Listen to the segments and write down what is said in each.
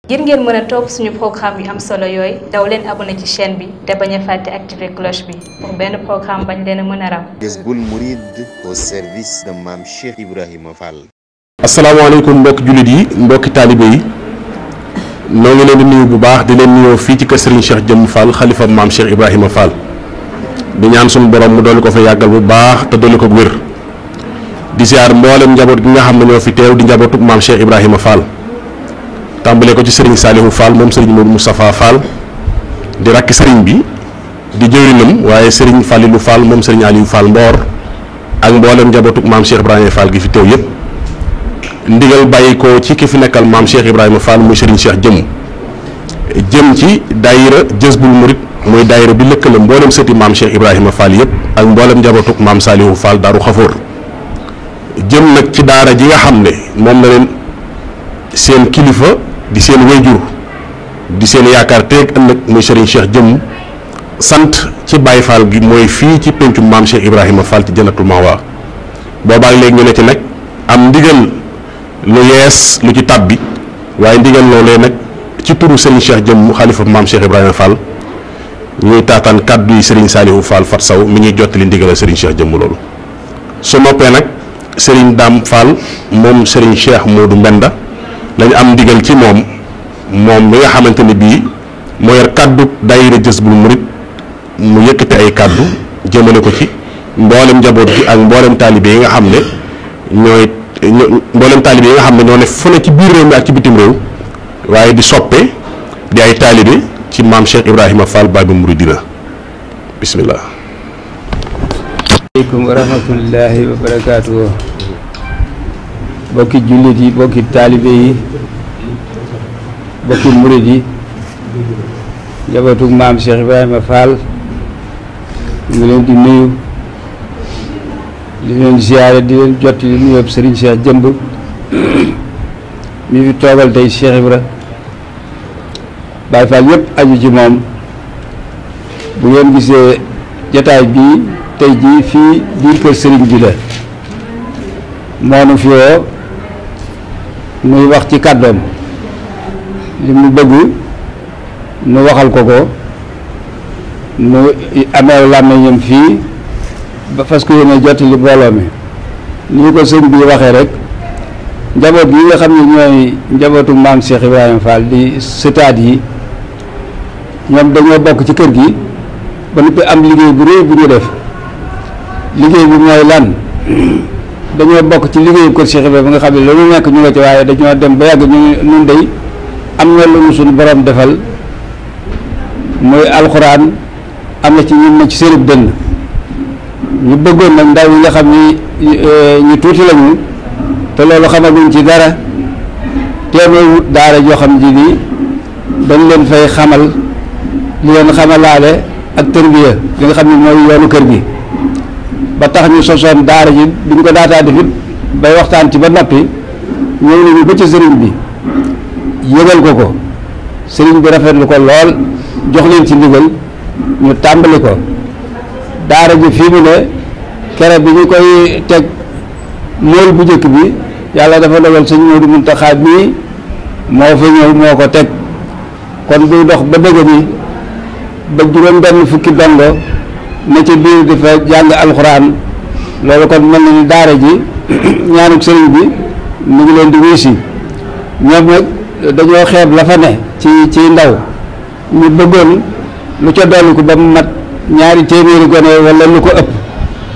ngir ngeen mën a topp suñu programme yu am solo yooyu daw leen abonné ci chaîne bi te bañ a fàtte activer cloche bi pour benn programme bañ leen a mën a ram. Jazboul Mouride au service de Mame Cheikh Ibrahima Fall. asalaamaaleykum mbokki jullit yi mbokki taalibe yi noo ngi leen di nuyu bu baax di leen nuyoo fii ci kër Serigne Cheikh Jëmm Fall xalifa Mame Cheikh Ibrahima Fall di ñaan suñu borom mu dolli ko fa yàggal bu baax te dolli ko wér di ziar mboolem njaboot gi nga xam ne ñoo fi teew di njabootu Mame Cheikh Ibrahima Fall. tàmbalee ko ci Serigne Saliou Fall moom Serigne Modou Moustapha Fall di rakki Serigne bi di jëwrinam waaye Serigne Fallilou Fall moom Serigne Aliou Fall Mboor ak mboolem njabootu Mame Cheikh Ibrahima Fall gi fi teew yépp ndigal bàyyi ko ci ki fi nekkal Mame Cheikh Ibrahima Fall muy Serigne Cheikh jëm ci daayira Jazboul Mouride muy daayira bi lëkkale mboolem sëti Mame Cheikh Ibrahima Fall yépp ak mboolem njabootu Mame Saliou Fall Daaru Xafoor jëm nag ci daara ji nga xam ne moom la leen seen kilifa di seen wayjur di seen yaakaar teeg ëllëg muy Serigne Cheikh Jëmm sant ci Baye Fall gi mooy fii ci pencum Mame Cheikh Ibrahima Fall ci Jannatul Mahwa boobaak léegi ñu ne ci nag am ndigal lu yees lu ci tàbbi waaye ndigal loolee nag ci turu Serigne Cheikh Jëmm xalifa Mame Cheikh Ibrahima Fall ñuy taataan kàddu yi Serigne Saliou Fall Fat Saw mi ñuy jottali ndigal Serigne Cheikh Jëmm loolu su noppee nag Serigne Dame Fall moom Serigne Cheikh Modou Mbenda lañu am ndigal ci moom mi nga xamante ne bii moo yor kàddu daayira Jazboul Mouride mu yëkkati ay kàddu jëmale ko ci mboolem njaboot gi ak mboolem taalibe yi nga xam ne ñoo ne fu ne ci biir réew mi ak ci bitim réew waaye di soppe di ay taalibe ci Mame Cheikh Ibrahima Fall Baabul Mouridina bismillah. aleykum wa rahmatullahi wa barakaatuhu. bokki jullit yi bokki taalibe yi bokki murid yi njabootug Mame Cheikh Ibrahima Fall ñu ngi leen di nuyu di leen ziyaare di leen jot li nuyoo Serigne Cheikh Jëmb mi fi toogal tey Cheikh Ibra Baye Fall yëpp aju ci moom bu ngeen gisee jataay bii tey jii fii biir kër Serigne bi la moonu fi woo muy wax ci kàddoom li mu bëgg nu waxal ko nu amee làmmiñam fii ba fas ko yéene jottali mbooloo mi ni ko sëñ bi waxee rek njaboot yi nga xam ne ñooy njabootu Mame Cheikh Ibrahima Fall di sëtaat yi ñoom dañoo bokk ci kër gi ba noppi am liggéey bu rëy bu ñu def liggéey bi mooy lan dañoo bokk ci liggéeyu kër Cheikh Ibrahima nga xam ne loolu nekk ñu nga ci waaye dañoo dem ba yàgg ñu nun day am na lu mu suñu borom defal muy alxuraan am na ci ñun na ci seenub dënn ñu bëggoon nag ndaw yi nga xam ni ñu tuuti lañu te loolu xamaguñ ci dara teemee wut daara joo xam ji nii dañ leen fay xamal li leen xamalaale ak tërbiya li nga xam ne mooy yoonu kër gi ba tax ñu sosoon daara ji duñ ko daataa def it bay waxtaan ci ba noppi ñëw nañu ba ci sëriñ bi yëgal ko sëriñ bi rafetlu ko lool jox leen ci ndigal ñu tàmbali ko daara ji fii mu ne kere bi ñu koy teg mool bu njëkk bi yàlla dafa dogal sëñ Modou Mountakha mii moo fa ñëw moo ko teg kon buy dox ba dëgg ni ba juróom benn fukki dongo na ca biir di fa jàng alxuraan loolu kon mel na ni daara ji ñaanuk sëriñ bi mu ngi leen di wuy si ñoom nag dañoo xeeb la fa ne ci ndaw ñu bëggoon lu ca dolli ko ba mu mat 2 téeméeri gone wala lu ko ëpp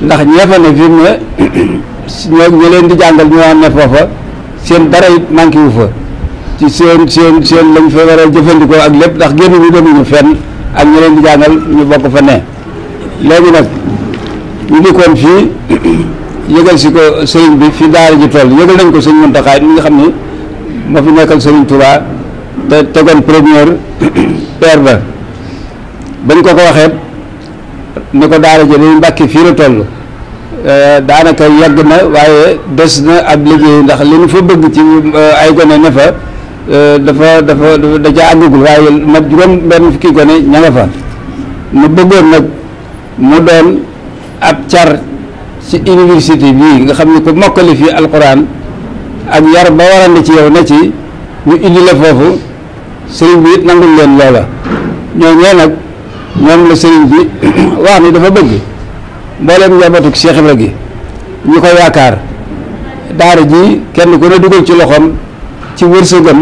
ndax ñee fa ne fi mu ne ñoo leen di jàngal ñoo ne foofa seen dara it manqué wu fa ci seen lañ fa war a jëfandikoo ak lépp ndax génn ñu demuñu fenn ak ñi leen di jàngal ñu bokk fa ne léegi nag ñu dikkoon fii yëgal si ko sëriñ bi fi daara ji toll yëgal nañ ko sëñ Mountakha mi nga xam ni moo fi nekkal sëriñ Touba te tegoon première pierre ba bañ ko waxee ni ko daara ji dañu Mbàkke fii la toll daanaka yàgg na waaye des na ab liggéey ndax li ñu fa bëgg ci ay gone ne fa da ca àggagul waaye mat juróom benn fukki gone ña nga fa mu bëggoon nag mu doon ab car ci université bii nga xam ne ko mokkali fii alxuraan ak yar ba warandi ci yow na ci ñu indi la foofu sëriñ bi it nangul leen loola ñooñee nag ñoom la sëriñ bi wax ni dafa bëgg mbooleem njabootu Cheikh Ibra gi ñu ko yaakaar daara ji kenn ku ne dugal ci loxoom ci wërsëgam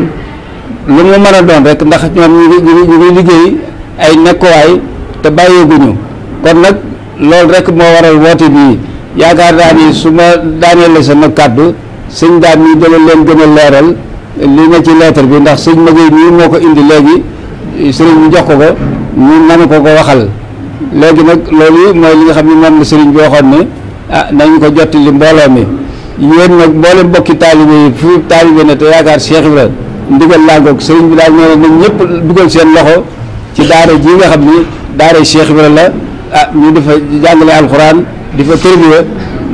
lu mu mën a doon rek ndax ñoom ñu ngi liggéey ay nekkuwaay te bàyyeeguñu kon nag loolu rek moo waral woote bii yaakaar naa ni su ma daaneele sama kàddu sëñ daan mi dama leen gën a leeral li na ci lettre bi ndax sëñ Maguette mii moo ko indi léegi sëriñ bi jox ko ñu nanu ko waxal léegi nag loolu mooy li nga xam ne moom la sëriñ bi waxoon ne nañu ko jottali mbooloo mi yéen nag mboolem bokki taalibe yi fu taalibe ne te yaakaar Cheikh Ibra ndigal laa ngoog sëriñ bi daal nee na nañ ñëpp dugal seen loxo ci daara ji nga xam ni daara Cheikh Ibra la ñu di fa jàngale alxuraan di fa tërbiya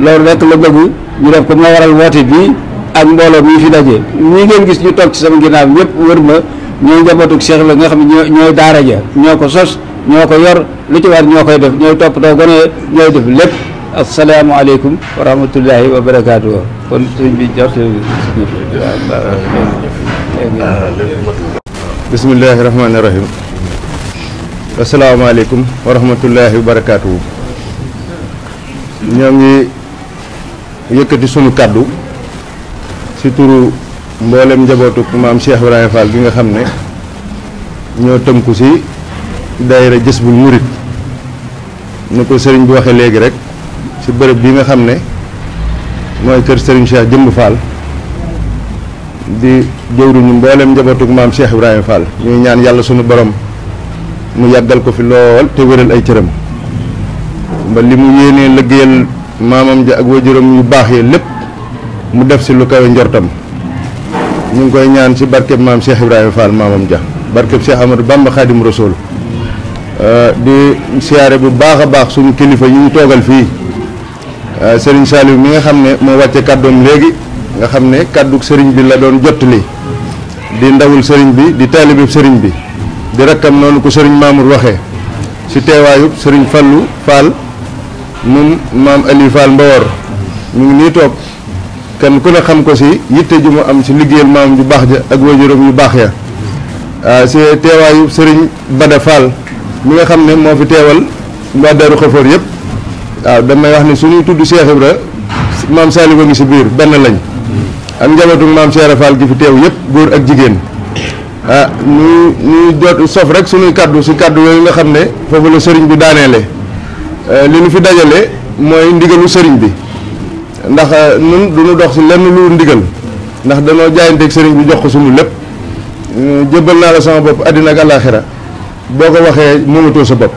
loolu rek la bëgg ñu def ko moo waral woote bii ak mbooloo mi fi daje ñi ngeen gis ñu toog ci sama ginnaaw ñëpp wër ma ñooy njabootu Cheikh Ibra nga xam ne ñooy daara ja ñoo ko sos ñoo ko yor lu ci war ñoo koy def ñooy toppatoo gone ñooy def lépp asalaamaaleykum wa rahmatullahi wa barakaatu kon sëñ bi jot bismillahi rahmaani rahim asalaamaaleykum wa rahmatullahi wa barakaatu ñoo ngi yëkkati sunu kàddu ci turu mboolem njabootu maam Cheikh Ibrahima Fall gi nga xam ne ñoo tënku ci daayira Jazbul Murid ni ko sëriñ bi waxee léegi rek ci bërëb bi nga xam ne mooy kër sëriñ Cheikh Jëmb Fall di jëwriñu mboolem njabootu maam Cheikh Ibrahima Fall ñuy ñaan yàlla sunu borom mu yàggal ko fi lool te wéral ay cëram ba li mu yéenee liggéeyal maamam ja ak wajuram yu baax yi lépp mu def ci lu kawe njortam ñu ngi koy ñaan ci barkeb maam Cheikh Ibrahima Fall maamam ja barkeb Cheikh Amadou Bamba Khadim Rasoul di siyaare bu baax a baax suñu kilifa yi ñu toogal fii Serigne Saliou mi nga xam ne moo wàcce kàddoom léegi nga xam ne kàddu sëriñ bi la doon jottali di ndawul sëriñ bi di taalibeb sëriñ bi di rakkam noonu ko sëriñ Mamour waxee ci teewaayub sëriñ Fallou Fall moom maam Ali Fall Mbawor mu ngi nii toog kenn ku ne xam ko ci yitte ju mu am ci liggéeyal maam ju baax ja ak wajuram yu baax ya ci teewaayub sëriñ Bada Fall mi nga xam ne moo fi teewal waa Daaru Xafoor yëpp waaw damay wax ni suñuy tudd Cheikh Ibra maam Saliou a ngi ci biir benn lañ ak njabootu maam Cheikh Fall gi fi teew yëpp góor ak jigéen ñuy jot sof rek suñuy kaddu ci kaddu yooyu nga xam ne foofu la sëriñ bi daaneele li ñu fi dajale mooy ndigalu sëriñ bi ndax nun du ñu dox ci lenn lu ndigal ndax danoo jaayanteeg sëriñ bi jox ko suñu lépp jébbal naa la sama bopp àddina ak àllaaxira boo ko waxee moomatoo sa bopp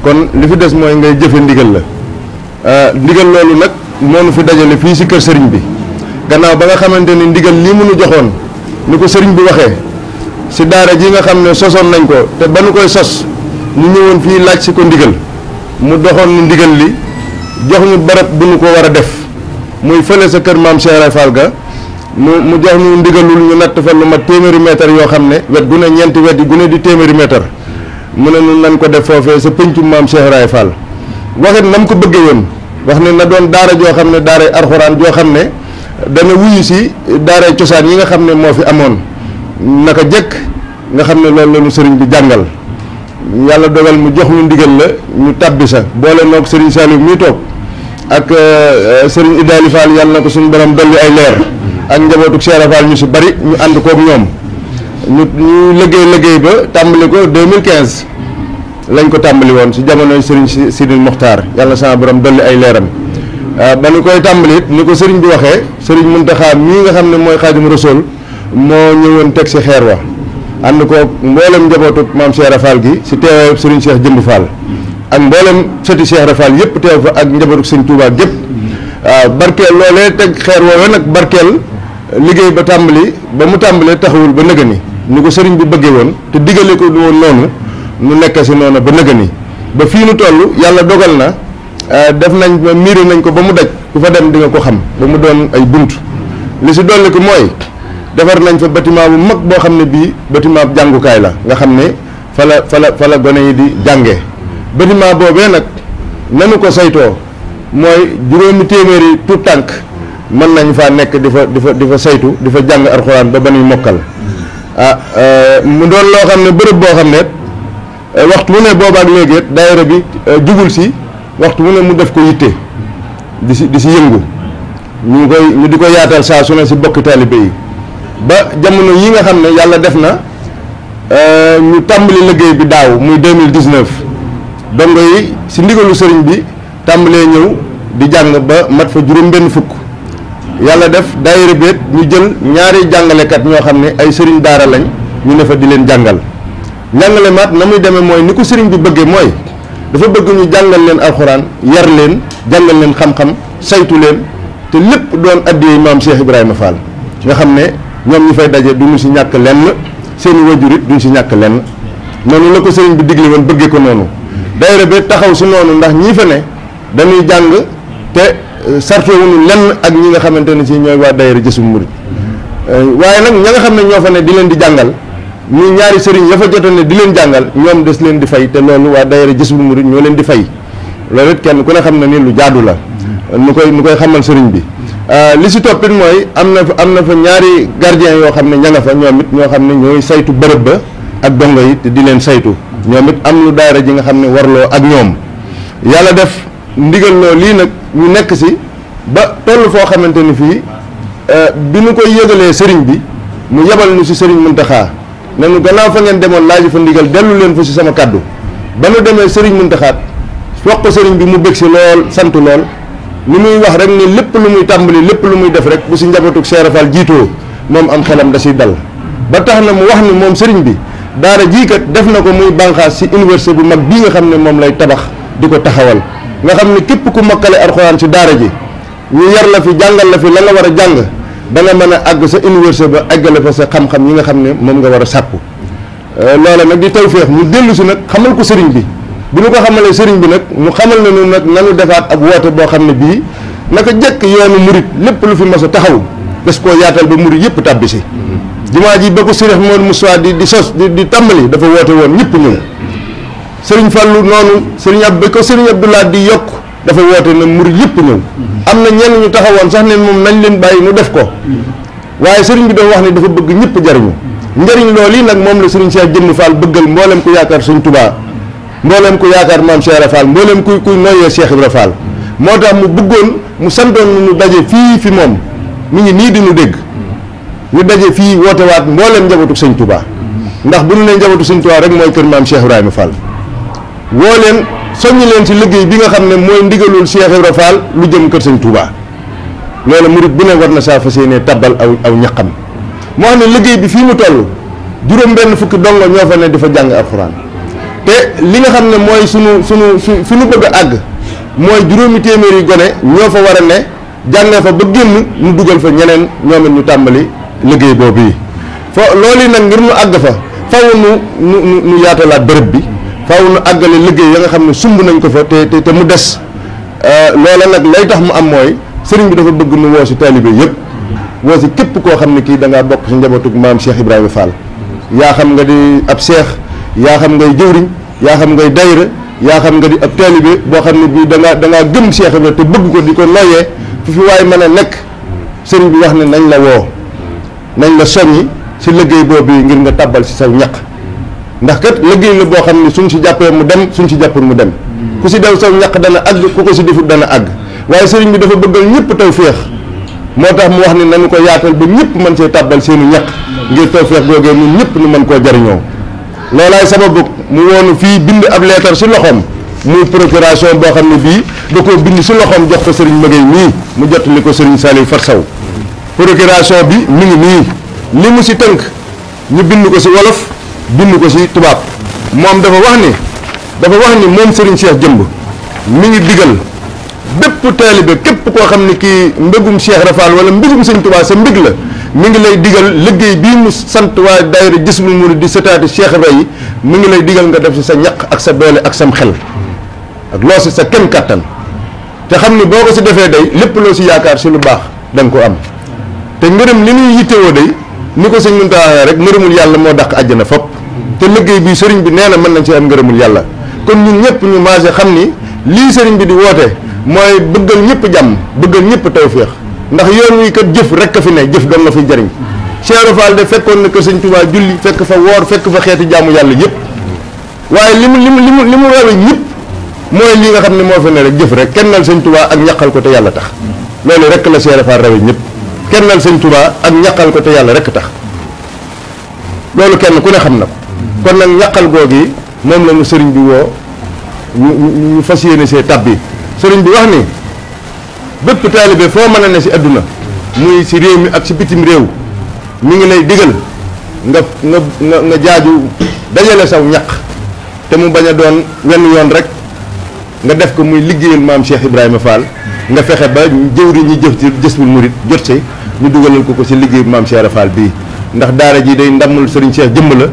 kon li fi des mooy ngay jëfe ndigal la ndigal loolu nag moo nu fi dajale fii ci kër sëriñ bi gannaaw ba nga xamante ni ndigal lii mu nu joxoon ni ko sëriñ bi waxee ci daara ji nga xam ne sosoon nañ ko te ba nu koy sos ñu ñëwoon fii laaj ci ko ndigal mu doxoon nu ndigal li jox ñu barab bu nu ko war a def muy fële sa kër maam Cheikh Fall ga mu jox ñu ndigalul ñu natt fa lu mat téeméeri mètre yoo xam ne wet gu ne ñeenti wet yi gu ne di téeméeri mètre mu ne nun nañ ko def foofee sa pëncum maam Cheikh Ibrahima Fall waxit na mu ko bëggee woon wax ne na doon daara joo xam ne daaray alxuraan joo xam ne dana wuyu si daaray cosaan yi nga xam ne moo fi amoon naka jëkk nga xam ne loolu la ñu sëriñ bi jàngal yàlla dogal mu jox ñu ndigal la ñu tabbi sa boole noog sëriñ Saliou muy toog ak sëriñ Idaali Fall yàlla na ko suñu borom dolli ay leer ak njabootu Cheikh Fall ñu si bari ñu ànd koog ñoom ñu liggéey ba tàmbali ko 2015 lañ ko tàmbali woon si jamonoy sëriñ Sidil Mokhtar yàlla sama borom dolli ay leeram ba ñu koy tàmbali it ni ko sëriñ bi waxee sëriñ Muntaxa mii nga xam ne mooy Xaadim Rasul moo ñëwoon teg si xeer wa ànd ko mboolem njabootu maam Cheikh Fall gi si teewaayu sëriñ Cheikh Jëmb Fall ak mboolem sëti Cheikh Fall yëpp teew fa ak njabootu sëriñ Touba gépp waaw barkeel loolee teg xeer woowee nag barkeel liggéey ba tàmbali ba mu tàmbalee taxawul ba nëgëni ni ko sëriñ bi bëggee woon te digale ko woon noonu nu nekk si noonu ba nëgëni ba fii nu toll yàlla dogal na def nañ miire nañ ko ba mu daj ku fa dem di nga ko xam ba mu doon ay bunt li si dolli ko mooy defar nañ fa bâtiment bu mag boo xam ne bii bâtiment bu jàngukaay la nga xam ne fa la gone yi di jànge bâtiment boobee nag nanu ko saytoo mooy juróomi téeméeri tout tànk mën nañ faa nekk di fa saytu di fa jàng alxuraan ba nuy mokkal mu doon loo xam ne bërëb boo xam ne waxtu wu ne boobaak léegi daayira bi jugul si waxtu wu ne mu def ko yitte di si yëngu ñu di ko yaatal saa su ne si bokki taalibe yi ba jamono yi nga xam ne yàlla def na ñu tàmbali liggéey bi daaw muy 2019 dongo yi si ndigalu sëriñ bi tàmbalee ñëw di jàng ba mat fa juróom-benn fukk yàlla def daayira bi ñu jël ñaari jàngalekat ñoo xam ne ay sëriñ daara lañ ñu ne fa di leen jàngal njàngale maat na muy demee mooy ni ko sëriñ bi bëggee mooy dafa bëgg ñu jàngal leen alxuraan yar leen jàngal leen xam-xam saytu leen te lépp doon addiyee maam Cheikh Ibrahima Fall nga xam ne ñoom ñu fay daje duñu si ñàkk lenn seeni wajur it duñu si ñàkk lenn noonu la ko sëriñ bi digle woon bëggee ko noonu daayira bi taxaw si noonu ndax ñii fa ne dañuy jàng te sartoowuñu lenn ak ñi nga xamante ne si ñooy waa daayira Jësum Murid waaye nag ña nga xam ne ñoo fa ne di leen di jàngal ñuy ñaari sëriñ ya fa jotoon ne di leen jàngal ñoom des leen di fay te loolu waa daayira Jësum Murid ñoo leen di fay loolu it kenn ku ne xam na ni lu jaadu la nu koy xamal sëriñ bi li si toppit mooy am na fa ñaari gardien yoo xam ne ña nga fa ñoom it ñoo xam ne ñooy saytu bërëb ba ak dongo yi te di leen saytu ñoom it am lu daayira ji nga xam ne warloo ak ñoom yàlla def ndigal loo lii nag ñu nekk si ba toll foo xamante ni fii bi ñu koy yëgalee sëriñ bi mu yebal ñu si sëriñ Muntaxa ne nu gannaaw fa ngeen demoon laaj fa ndigal dellu leen fa si sama kaddu ba nu demee sëriñ Muntaxa wax ko sëriñ bi mu bég si lool sant lool li muy wax rek ni lépp lu muy tàmbali lépp lu muy def rek bu si njabootu Cheikh Fall jiitoo moom am xelam da siy dal ba tax na mu wax ni moom sëriñ bi daara jiikat def na ko muy bànqaas si université bu mag bii nga xam ne moom lay tabax di ko taxawal nga xam ne képp ku mokkale alxuraan si daara ji ñu yar la fi jàngal la fi la nga war a jàng da nga mën a àgg sa université ba àggale fa sa xam-xam yi nga xam ne moom nga war a sàkku loola nag di tawféex mu dellu si nag xamal ko sëriñ bi bu ñu ko xamalee sëriñ bi nag mu xamal na nu nag nanu defaat ab woote boo xam ne bii naka jëkk yoonu murit lépp lu fi mas a taxaw des koo yaatal ba murit yëpp tàbbi si jumaa ji ba ko Sëriñ Mouhamadou Moussa di sos di tàmbali dafa woote woon ñëpp ñëw sëriñ Fallou noonu ba ko sëriñ Abdoulaye di yokk dafa woote na murit yëpp ñëw am na ñenn ñu taxawoon sax ne moom nañ leen bàyyi nu def ko waaye sëriñ bi dafa wax ne dafa bëgg ñëpp jariñu njëriñ loolu yi nag moom la sëriñ Cheikh Jëmm Fall bëggal mboolem ku yaakaar Sëriñ Touba mboolem ku yaakaar maam Cheikh Ibra Fall mboolem kuy noyyee Cheikh Ibra Fall moo tax mu bëggoon mu santoon ñu daje fii fi moom mi ngi nii di ñu dégg ñu daje fii woote waat mboolem njabootu Sëñ Touba ndax bu ñu nee njabootu Sëñ Touba rek mooy kër maam Cheikh Ibrahima Fall woo leen soññi leen ci liggéey bi nga xam ne mooy ndigalul Cheikh Ibra Fall lu jëm kër Sëñ Touba loolu murit bu ne war na saa fas yéene tabbal aw ñaqam moo xam ne liggéey bi fii mu toll juróom benn fukki dongo ñoo fa ne di fa jàng alxuraan te li nga xam ne mooy suñu bëgg a àgg mooy juróomi téeméeri gone ñoo fa war a ne jàngee fa ba génn ñu dugal fa ñeneen ñoom it ñu tàmbali liggéey boobu yi loolu yi nag ngir ñu àgg fa faw nu yaatalaat bërëb bi faw nu àggale liggéey ya nga xam ne sumb nañ ko fa te mu des loola nag lay tax mu am mooy sëriñ bi dafa bëgg nu woo si taalibe yëpp woo si képp koo xam ne kii da ngaa bokk si njabootug maam Cheikh Ibrahima Fall yaa xam nga di ab seex yaa xam ngay jëwriñ yaa xam ngay dayra yaa xam nga di ab taalibe boo xam ne bii da ngaa gëm Cheikh Ibrahima te bëgg ko di ko noyyee fi waaye mën a nekk sëriñ bi wax ne nañ la woo nañ la soññi si liggéey boobu ngir nga tabbal si saw ñaq ndax kat liggéey la boo xam ne suñ si jàppee mu dem suñ si jàppul mu dem ku si dew saw ñaq dana àgg ku ko si defut dana àgg waaye sëriñ bi dafa bëggal ñëpp taw féex moo tax mu wax ne nañu ko yaatal ba ñëpp mën see tabbal seeni ñaq ngir taw féex googee ñun ñëpp ñu mën koo jariñoo loolaay sababu mu woonu fii bind ab leetar si loxoom muy procuration boo xam ne bii da koo bind si loxoom jox ko sëriñ Magay mii mu jottali ko sëriñ Saliou Farsaw procuration bi mi ngi nii li mu si tënk ñu bind ko si wolof bind ko si tubaab moom dafa wax ni moom sëriñ Cheikh Jëmb mi ngi digal bépp taalibe képp koo xam ne kii mbégum Cheikh Rafal wala mbégum sëñ Tuubaa sa mbég la mi ngi lay digal liggéey bii mu sant waa daayira Jisbul Murid di setaati Cheikh Ibra yi mi ngi lay digal nga def si sa ñaq ak sa doole ak sam xel ak loo si sa kem kàttan te xam ni boo ko si defee day lépp loo si yaakaar si lu baax da nga ko am te ngërëm li ñuy yittewoo day ni ko sëñ Muntaxa rek ngërëmul yàlla moo dàq àjjana fopp te liggéey bii sëriñ bi nee na mën nañ si am ngërëmul yàlla kon ñun ñëpp ñu maase xam ni lii sëriñ bi di woote mooy bëggal ñëpp jàmm bëggal ñëpp tawféex ndax yoon wi kat jëf rek a fi ne jëf doon nga fiy jariñ Cheikh Fall de fekkoon na ko sëñ Touba julli fekk fa woor fekk fa xeeti jaamu yàlla yëpp waaye li mu rawe ñëpp mooy li nga xam ne moo fi ne rek jëf rek kennal sëñ Touba ak ñaqal ko te yàlla tax loolu rek la Cheikh Fall rawe ñëpp kennal sëñ Touba ak ñaqal ko te yàlla rek tax loolu kenn ku ne xam na ko kon nag ñaqal googi moom la ñu sëriñ bi woo ñu fas yéene see tab bi sëriñ bi wax ni bépp taalibe foo mën a ne si adduna muy si réew mi ak si bitim réew mi ngi lay digal nga jaaju dajale saw ñaq te mu bañ a doon wenn yoon rek nga def ko muy liggéeyal maam Cheikh Ibrahima Fall nga fexe ba jëwri ñi jëf ci Jazboul Mouride jot si ñu dugalal ko si liggéey maam Cheikh Fall bii ndax daara ji day ndamul Serigne Cheikh jëmb la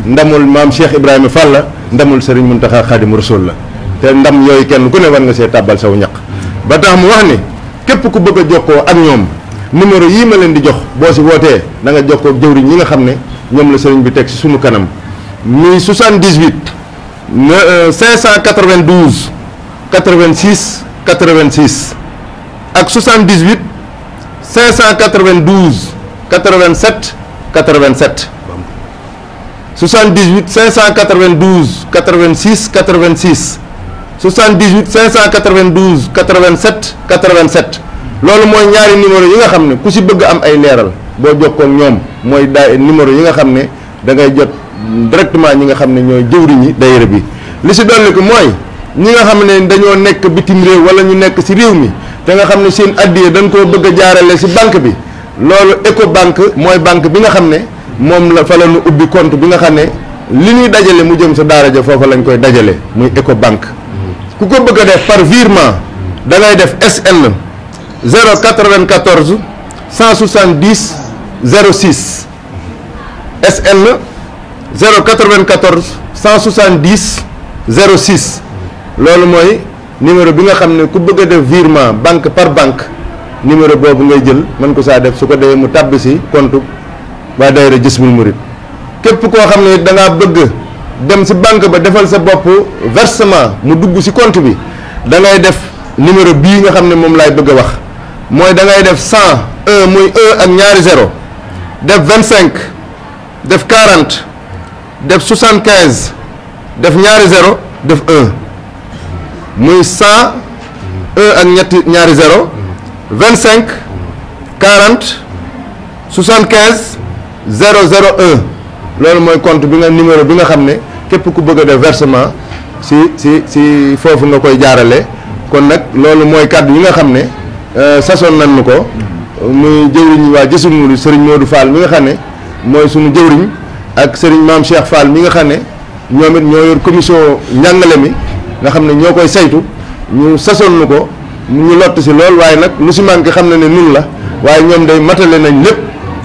ndamul maam Cheikh Ibrahima Fall la ndamul Serigne Mountakha Khadimu Rasul la te ndam yooyu kenn ku ne war nga see tàbbal saw ñaq ba tax mu wax ni képp ku bëgg a jokkoo ak ñoom numéro yii ma leen di jox boo si wootee da nga jokkoo ak jëwriñ ñi nga xam ne ñoom la sëriñ bi teg si sunu kanam muy 78 592 86 86 ak 78 592 87 87 78 592 86 86 78 592 87 87 loolu mooy ñaari numéro yi nga xam ne ku si bëgg am ay leeral boo jokkoo ak ñoom mooy numéro yi nga xam ne da ngay jot directement ñi nga xam ne ñooy jëwriñi daayira bi li si dolli ko mooy ñi nga xam ne dañoo nekk bitim réew wala ñu nekk si réew mi te nga xam ne seen addiya dañ koo bëgg a jaarale si banque bi loolu Ecobank mooy banque bi nga xam ne moom la fa la ñu ubbi compte bi nga xam ne li ñuy dajale mu jëm sa daara ja foofa lañ koy dajale muy Ecobank ku ko bëgg a def par virement da ngay def SN 094 170 06 SN 094 170 06 loolu mooy numéro bi nga xam ne ku bëgg a def virement banque par banque numéro boobu ngay jël mën ko saa def su ko defee mu tàbbi si compte waa daayira Jazboul Mouride képp koo xam ne da ngaa bëgg dem si banque ba defal sa bopp versement mu dugg si compte bi da ngay def numéro bii nga xam ne moom laay bëgg a wax mooy da ngay def 101 muy 1 ak ñaari 0 def 25 def 40 def 75 def ñaari 0 def 1 muy 101 ak ñaari 0 25 40 75 001 loolu mooy compte bi nga numéro bi nga xam ne képp ku bëgg a def versement si foofu nga koy jaarale kon nag loolu mooy kàddu yi nga xam ne sasoon nañ ko muy jëwriñ waa Jazboul Mouride Serigne Modou Fall mi nga xam ne mooy suñu jëwriñ ak Serigne Mame Cheikh Fall mi nga xam ne ñoom it ñoo yor commission njàngale mi nga xam ne ñoo koy saytu ñu sasoon nu ko ñu lott si lool waaye nag lu si manqué xam na ne nun la waaye ñoom day matale nañ lépp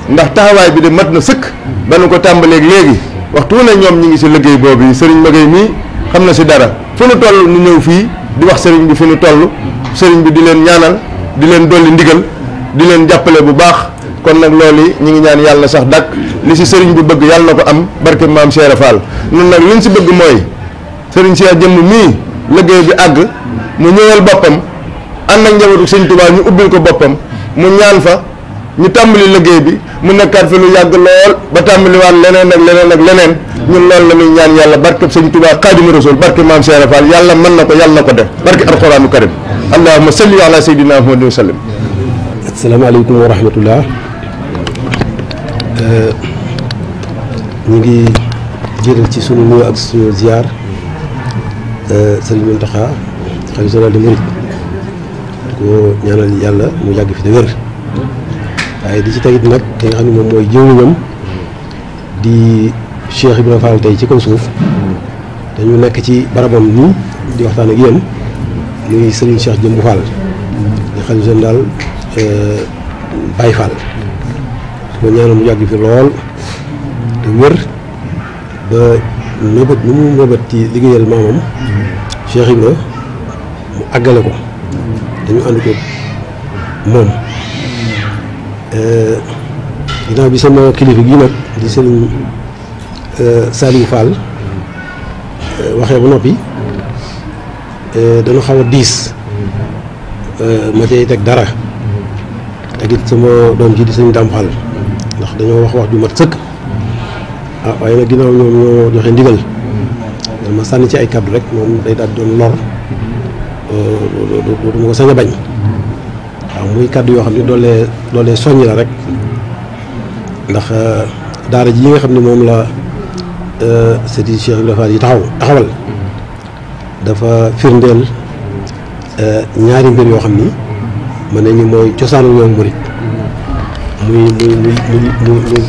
ndax taxawaay bi de mat na sëkk ba nu ko tàmbaleeg léegi waxtu wu ne ñoom ñi ngi si liggéey boobu yi Serigne Maguette mii xam na si dara fu nu toll nu ñëw fii di wax Serigne bi fu nu toll Serigne bi di leen ñaanal di leen dolli ndigal di leen jàppale bu baax kon nag loolu yi ñu ngi ñaan yàlla sax dàkk li si Serigne bi bëgg yàlla na ko am barke Maam Cheikh Fall nun nag liñ si bëgg mooy Serigne Cheikh jëmm mii liggéey bi àgg mu ñëwal boppam ànd ak njabootu Sëñ Tuubaa ñu ubbil ko boppam mu ñaan fa ñu tàmbali liggéey bi mu nekkaat fi lu yàgg lool ba tàmbaliwaat leneen ak leneen ak leneen ñun loolu la ñuy ñaan yàlla barke Sëñ Tuubaa Xaadimu Rasuul barke Maam Cheikh Fall yàlla mën na ko yàlla na ko def barke alquraanu karim allahumma salli ala sayyidina Muhammadin wa sallim. asalaamaaleykum wa rahmatullah ñu ngi jiital ci sunu nuyoo ak sunu ziar Serigne Mountakha xalifa général des Mourides ko ñaanal yàlla mu yàgg fi te wér waaye di ci tegit nag ki nga xam ne moom mooy jëwriñam di Cheikh Ibrahima Fall tey ci kaw suuf dañu nekk ci barabam nii di waxtaan ak yéen muy Serigne Cheikh Jëmbu Fall di xalifa général Baye Fall ko ñaanal mu yàgg fi lool te wér ba mëbët nu mu mëbët ci liggéeyal maamam Cheikh Ibra mu àggale ko dañu ànd ko moom ginnaaw bi sama kilifa gi nag di Serigne Saliou Fall waxee ba noppi dañu xaw a diis ma cay teg dara ak it sama doom ji di Serigne Dame Fall ndax ndax dañoo wax ju mat sëkk waaye nag ginnaaw ñoom ñoo joxe ndigal ma sànni ci ay kàddu rek moom day daal doon lor du ma ko sañ a bañ waaw muy kàddu yoo xam ne doolee soññ la rek ndax daara ji yi nga xam ne moom la sëti Cheikh Ibrahima Fall yi taxawal dafa firndeel ñaari mbir yoo xam ni mën nañu mooy cosaanu yoon murit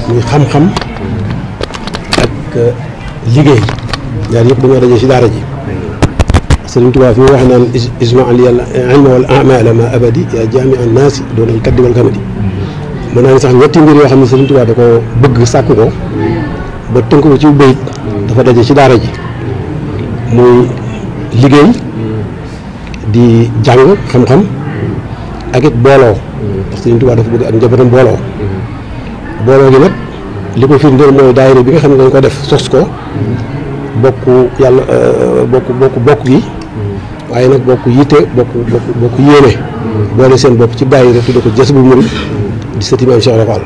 muy xam-xam ak liggéey ñaar yëpp dañoo daje ci daara ji Sëriñ Tuubaa fi mu wax naan isma al ilma wal amala ma abadi yaa jaami an naasi doonal kaddi wal kamadi mën naa ni sax ñetti mbir yoo xam ne Sëriñ Tuubaa da ko bëgg sàkku ko ba tënk ko ci bayit dafa daje ci daara ji muy liggéey di jàng xam-xam ak it booloo ndax Sëriñ Tuubaa dafa bëgg ak njabootam booloo gi nag li ko firndeel mooy daayira bi nga xam ne dañ ko def sos ko bokk yàlla bokk gi waaye nag bokk yitte bokk yéene boole seen bopp ci daayira tudde ko Jazbul Murid di sëti Maam Cheikh Ibra Fall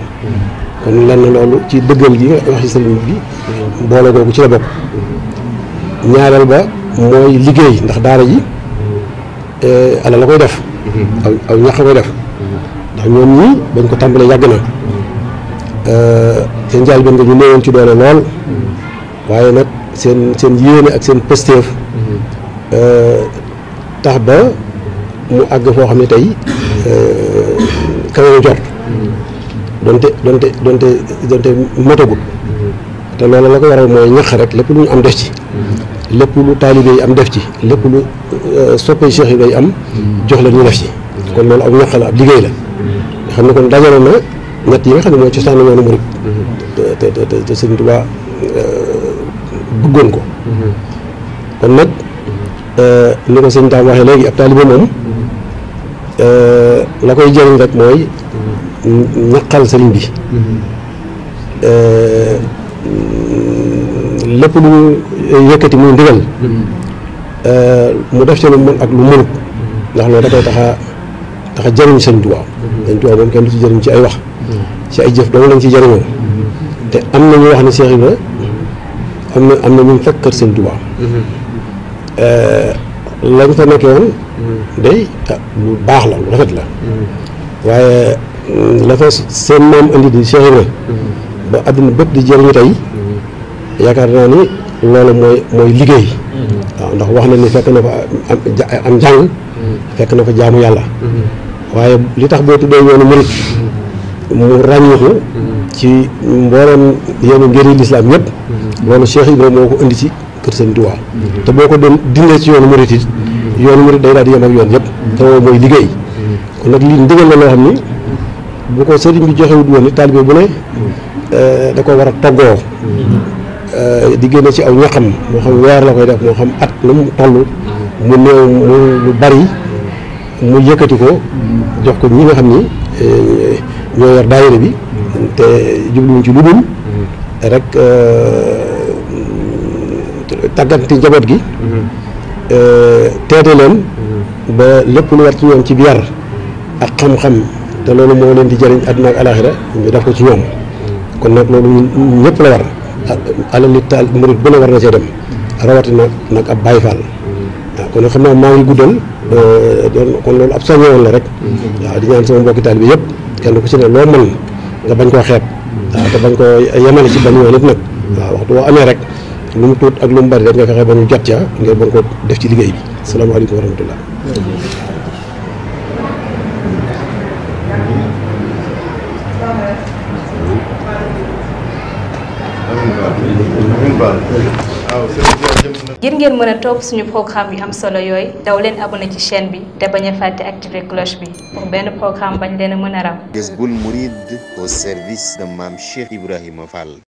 kon lenn loolu ci dëggal gi nga wax ci sëriñ bi boole googu ci la bokk ñaareel ba mooy liggéey ndax daara ji ala la koy def aw ñax koy def ndax ñoom ñii bañ ko tàmbalee yàgg na seen njaal benn nga ñu néewoon ci doole lool waaye nag seen yéene ak seen pësteef tax ba mu àgg foo xam ne tey kawe na jot donte matagut te loolu la ko waral mooy ñax rek lépp lu ñu am def ci lépp lu taalibe yi am def ci lépp lu soppee Cheikh yi day am jox la ñu def ci kon loolu ab ñax la ab liggéey la nga xam ne kon dajaloon na ñett yi nga xam ne mooy cosaan yoonu murid te Sëriñ Tuubaa bëggoon ko kon nag ni ko sëñ Daam waxee léegi ab taalibe moom la koy jëriñ rek mooy ñaqal sëriñ bi lépp lu ñu yëkkati muy ndigal mu def ci lu mën ak lu mënut ndax loolu da koy taxa jëriñ sëriñ Tuubaa sëriñ Tuubaa moom kenn du ci jëriñ ci ay wax ci ay jëf dong lañ ci jëriñoo te am na ñu wax ne Cheikh Ibra am na ñu fekk kër sëriñ Tuubaa lañ fa nekkee woon day lu baax la lu rafet la waaye la fa seen maam indi di Cheikh Ibra ba àdduna bépp di jëriñu tey yaakaar naa ni loolu mooy liggéey waaw ndax wax na ni fekk na fa am njàng fekk na fa jaamu yàlla waaye li tax boo tuddee yoonu murit mu ràññiku ci mboolem yenn ngëri lislaam yëpp loolu Cheikh Ibra moo ko indi ci kër Sëriñ Tuubaa te boo ko doon dindee ci yoonu murit it yoonu murit day daal di yem ak yoon yëpp te mooy liggéey kon nag lii ndigal la loo xam ni bu ko sëriñ bi joxewut woon it taalibe bu ne da ko war a toggoo di génne ci aw ñaxam moo xam weer la koy def moo xam at lu mu toll mu néew mu bari mu yëkkati ko jox ko ñi nga xam ni ñoo yor daayira bi te jubluwuñ ci lu dul rek tàgganti njaboot gi teete leen ba lépp lu war ci ñoom ci biir ak xam-xam te loolu moo leen di jëriñ àdduna ak alaaxira ñu def ko ci ñoom kon nag loolu ñëpp la war alal li taal murit bu ne war na cee dem rawatina nag ab Baay Faal waaw kon nag xam naa maa ngi guddal kon loolu ab soññewoon la rek waaw di ñaan sama mbokki taal bi yëpp kenn ku ci ne loo mën nga bañ koo xeeb waaw te bañ koo yemale ci bañ woon nit nag waaw waxtu boo amee rek lu mu tuut ak lu mu bari rek nga fexe ba ñu jot ca ngir bañ ko def ci liggéey bi asalaamaaleykum wa rahmatullah ngir ngeen mën a topp suñu programme yu am solo yooyu daw leen abonné ci chaîne bi te bañ a fàtte activer cloche bi pour benn programme bañ leen a mën a raw. Jazboul Mouride au service de Mame Cheikh Ibrahima Fall.